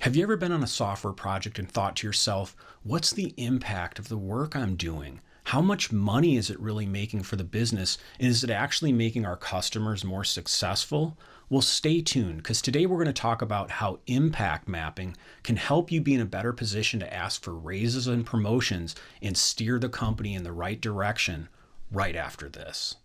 Have you ever been on a software project and thought to yourself, what's the impact of the work I'm doing? How much money is it really making for the business? And is it actually making our customers more successful? Well, stay tuned, because today we're going to talk about how impact mapping can help you be in a better position to ask for raises and promotions and steer the company in the right direction right after this.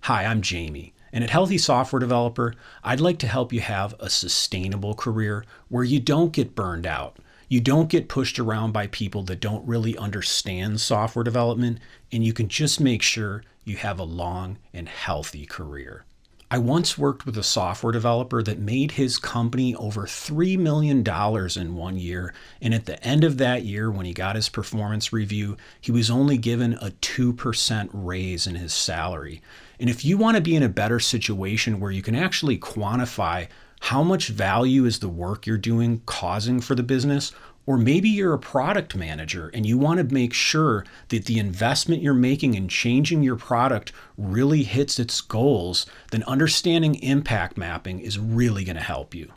Hi, I'm Jamie, and at Healthy Software Developer, I'd like to help you have a sustainable career where you don't get burned out. You don't get pushed around by people that don't really understand software development, and you can just make sure you have a long and healthy career. I once worked with a software developer that made his company over $3 million in 1 year, and at the end of that year, when he got his performance review, he was only given a 2% raise in his salary. And if you want to be in a better situation where you can actually quantify how much value is the work you're doing causing for the business, or maybe you're a product manager and you want to make sure that the investment you're making in changing your product really hits its goals, then understanding impact mapping is really going to help you.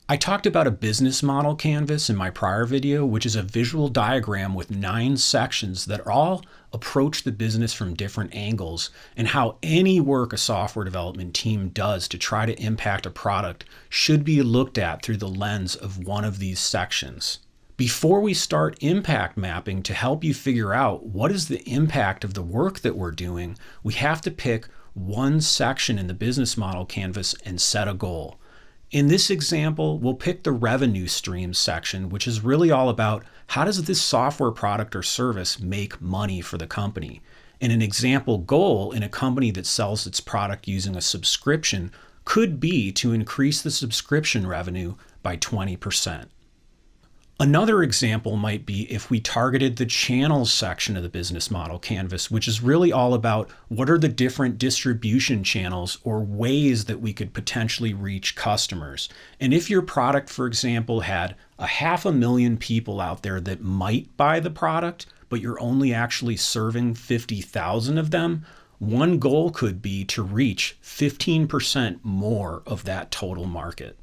I talked about a business model canvas in my prior video, which is a visual diagram with 9 sections that all approach the business from different angles, and how any work a software development team does to try to impact a product should be looked at through the lens of one of these sections. Before we start impact mapping to help you figure out what is the impact of the work that we're doing, we have to pick one section in the business model canvas and set a goal. In this example, we'll pick the revenue streams section, which is really all about how does this software product or service make money for the company. And an example goal in a company that sells its product using a subscription could be to increase the subscription revenue by 20%. Another example might be if we targeted the channels section of the business model canvas, which is really all about what are the different distribution channels or ways that we could potentially reach customers. And if your product, for example, had 500,000 people out there that might buy the product, but you're only actually serving 50,000 of them, one goal could be to reach 15% more of that total market.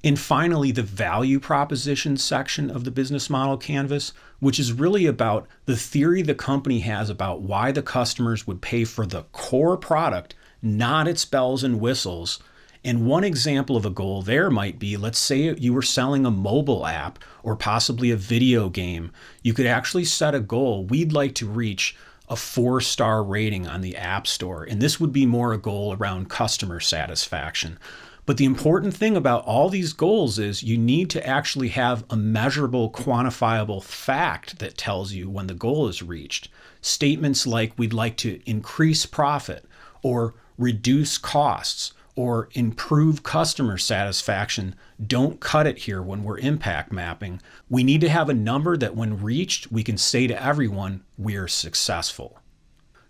And finally, the value proposition section of the business model canvas, which is really about the theory the company has about why the customers would pay for the core product, not its bells and whistles. And one example of a goal there might be, let's say you were selling a mobile app or possibly a video game. You could actually set a goal. We'd like to reach a 4-star rating on the App Store. And this would be more a goal around customer satisfaction. But the important thing about all these goals is you need to actually have a measurable, quantifiable fact that tells you when the goal is reached. Statements like we'd like to increase profit or reduce costs or improve customer satisfaction don't cut it here when we're impact mapping. We need to have a number that when reached, we can say to everyone, we're successful.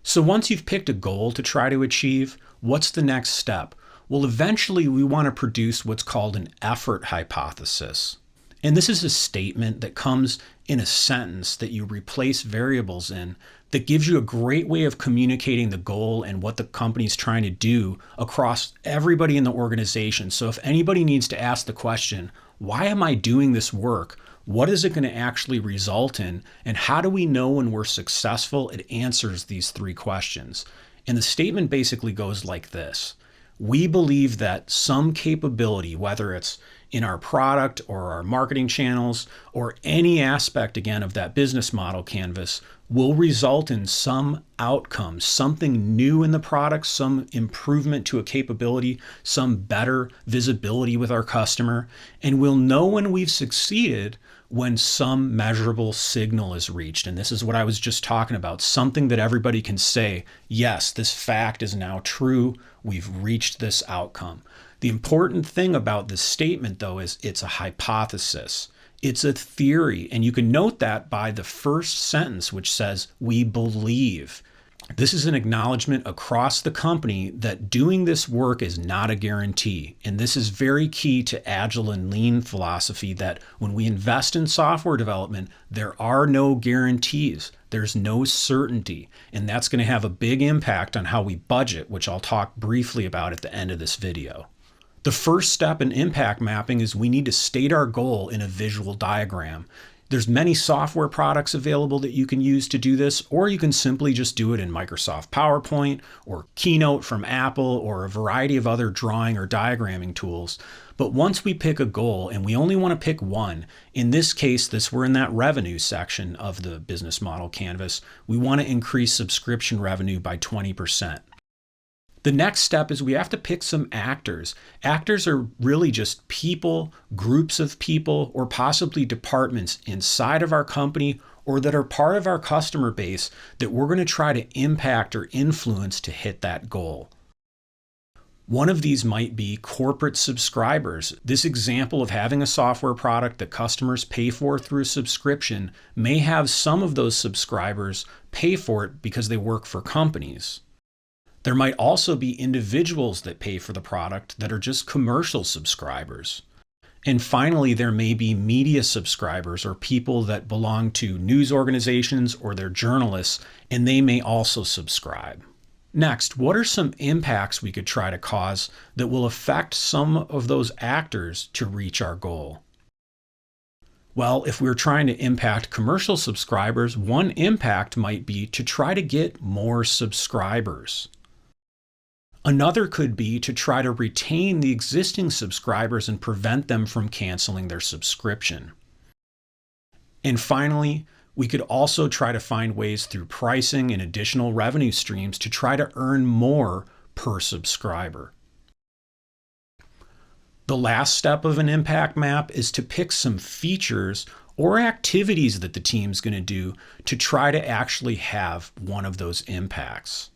So once you've picked a goal to try to achieve, what's the next step? Well, eventually we want to produce what's called an effort hypothesis. And this is a statement that comes in a sentence that you replace variables in that gives you a great way of communicating the goal and what the company's trying to do across everybody in the organization. So if anybody needs to ask the question, why am I doing this work? What is it going to actually result in? And how do we know when we're successful? It answers these 3 questions. And the statement basically goes like this. We believe that some capability, whether it's in our product or our marketing channels or any aspect, again, of that business model canvas, will result in some outcome, something new in the product, some improvement to a capability, some better visibility with our customer. And we'll know when we've succeeded when some measurable signal is reached. And this is what I was just talking about, something that everybody can say, yes, this fact is now true. We've reached this outcome. The important thing about this statement, though, is it's a hypothesis. It's a theory. And you can note that by the first sentence, which says, we believe. This is an acknowledgement across the company that doing this work is not a guarantee. And this is very key to Agile and Lean philosophy, that when we invest in software development, there are no guarantees. There's no certainty. And that's going to have a big impact on how we budget, which I'll talk briefly about at the end of this video. The first step in impact mapping is we need to state our goal in a visual diagram. There's many software products available that you can use to do this, or you can simply just do it in Microsoft PowerPoint or Keynote from Apple or a variety of other drawing or diagramming tools. But once we pick a goal, and we only want to pick one, in this case, we're in that revenue section of the business model canvas, we want to increase subscription revenue by 20%. The next step is we have to pick some actors. Actors are really just people, groups of people, or possibly departments inside of our company or that are part of our customer base that we're going to try to impact or influence to hit that goal. One of these might be corporate subscribers. This example of having a software product that customers pay for through a subscription may have some of those subscribers pay for it because they work for companies. There might also be individuals that pay for the product that are just commercial subscribers. And finally, there may be media subscribers or people that belong to news organizations or they're journalists, and they may also subscribe. Next, what are some impacts we could try to cause that will affect some of those actors to reach our goal? Well, if we're trying to impact commercial subscribers, one impact might be to try to get more subscribers. Another could be to try to retain the existing subscribers and prevent them from canceling their subscription. And finally, we could also try to find ways through pricing and additional revenue streams to try to earn more per subscriber. The last step of an impact map is to pick some features or activities that the team's going to do to try to actually have one of those impacts.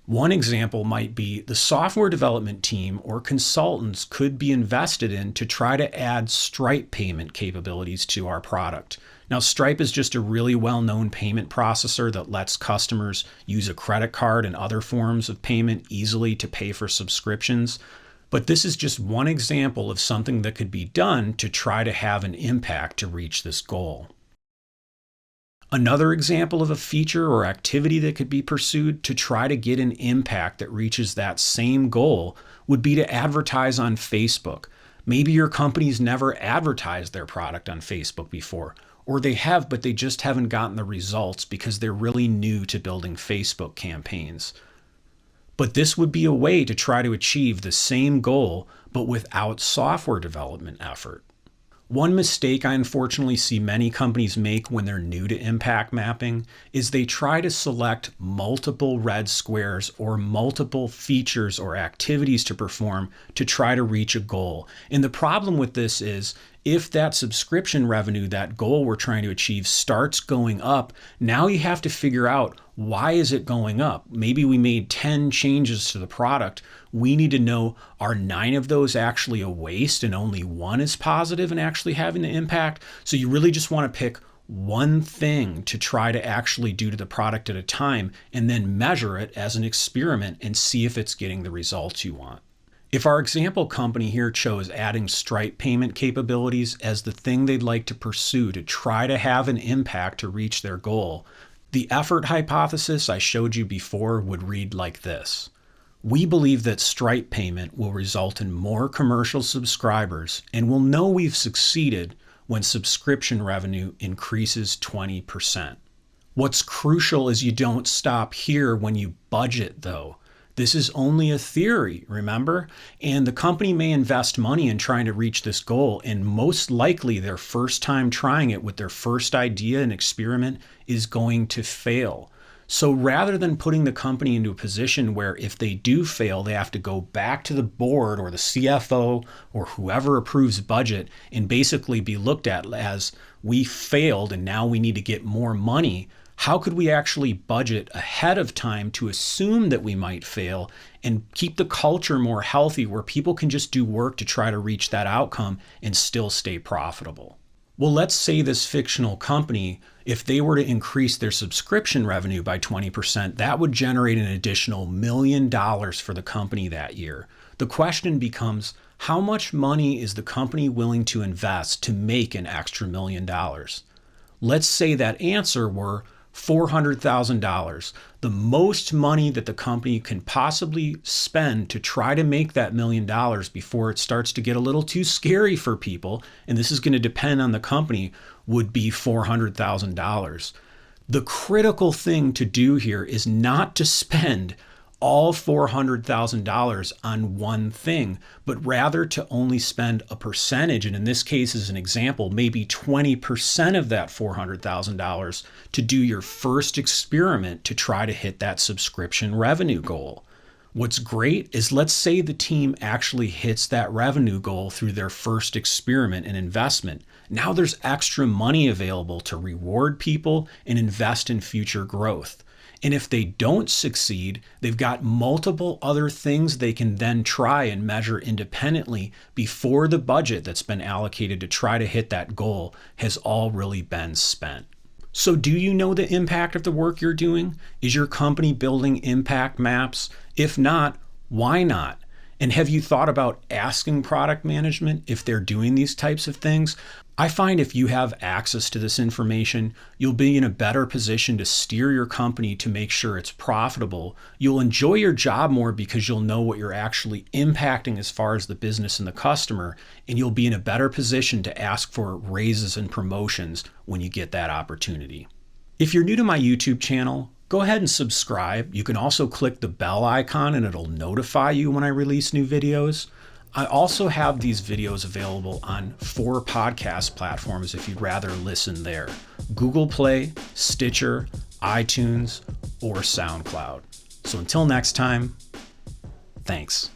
One example might be the software development team or consultants could be invested in to try to add Stripe payment capabilities to our product. Now, Stripe is just a really well-known payment processor that lets customers use a credit card and other forms of payment easily to pay for subscriptions. But this is just one example of something that could be done to try to have an impact to reach this goal. Another example of a feature or activity that could be pursued to try to get an impact that reaches that same goal would be to advertise on Facebook. Maybe your company's never advertised their product on Facebook before, or they have, but they just haven't gotten the results because they're really new to building Facebook campaigns. But this would be a way to try to achieve the same goal, but without software development effort. One mistake I unfortunately see many companies make when they're new to impact mapping is they try to select multiple red squares or multiple features or activities to perform to try to reach a goal. And the problem with this is if that subscription revenue, that goal we're trying to achieve, starts going up, now you have to figure out, why is it going up? Maybe we made 10 changes to the product. We need to know, are 9 of those actually a waste and only 1 is positive and actually having the impact? So you really just want to pick one thing to try to actually do to the product at a time and then measure it as an experiment and see if it's getting the results you want. If our example company here chose adding Stripe payment capabilities as the thing they'd like to pursue to try to have an impact to reach their goal, the effort hypothesis I showed you before would read like this. We believe that Stripe payment will result in more commercial subscribers, and we'll know we've succeeded when subscription revenue increases 20%. What's crucial is you don't stop here when you budget, though. This is only a theory, remember? And the company may invest money in trying to reach this goal, and most likely their first time trying it with their first idea and experiment is going to fail. So rather than putting the company into a position where if they do fail, they have to go back to the board or the CFO or whoever approves budget and basically be looked at as, we failed and now we need to get more money, how could we actually budget ahead of time to assume that we might fail and keep the culture more healthy where people can just do work to try to reach that outcome and still stay profitable? Well, let's say this fictional company, if they were to increase their subscription revenue by 20%, that would generate an additional $1 million for the company that year. The question becomes, how much money is the company willing to invest to make an extra $1 million? Let's say that answer were $400,000, the most money that the company can possibly spend to try to make that $1 million before it starts to get a little too scary for people, and this is going to depend on the company, would be $400,000. The critical thing to do here is not to spend all $400,000 on one thing, but rather to only spend a percentage, and in this case, as an example, maybe 20% of that $400,000 to do your first experiment to try to hit that subscription revenue goal. What's great is, let's say the team actually hits that revenue goal through their first experiment and investment. Now there's extra money available to reward people and invest in future growth. And if they don't succeed, they've got multiple other things they can then try and measure independently before the budget that's been allocated to try to hit that goal has all really been spent. So do you know the impact of the work you're doing? Is your company building impact maps? If not, why not? And have you thought about asking product management if they're doing these types of things? I find if you have access to this information, you'll be in a better position to steer your company to make sure it's profitable. You'll enjoy your job more because you'll know what you're actually impacting as far as the business and the customer, and you'll be in a better position to ask for raises and promotions when you get that opportunity. If you're new to my YouTube channel, go ahead and subscribe. You can also click the bell icon and it'll notify you when I release new videos. I also have these videos available on 4 podcast platforms if you'd rather listen there: Google Play, Stitcher, iTunes, or SoundCloud. So until next time, thanks.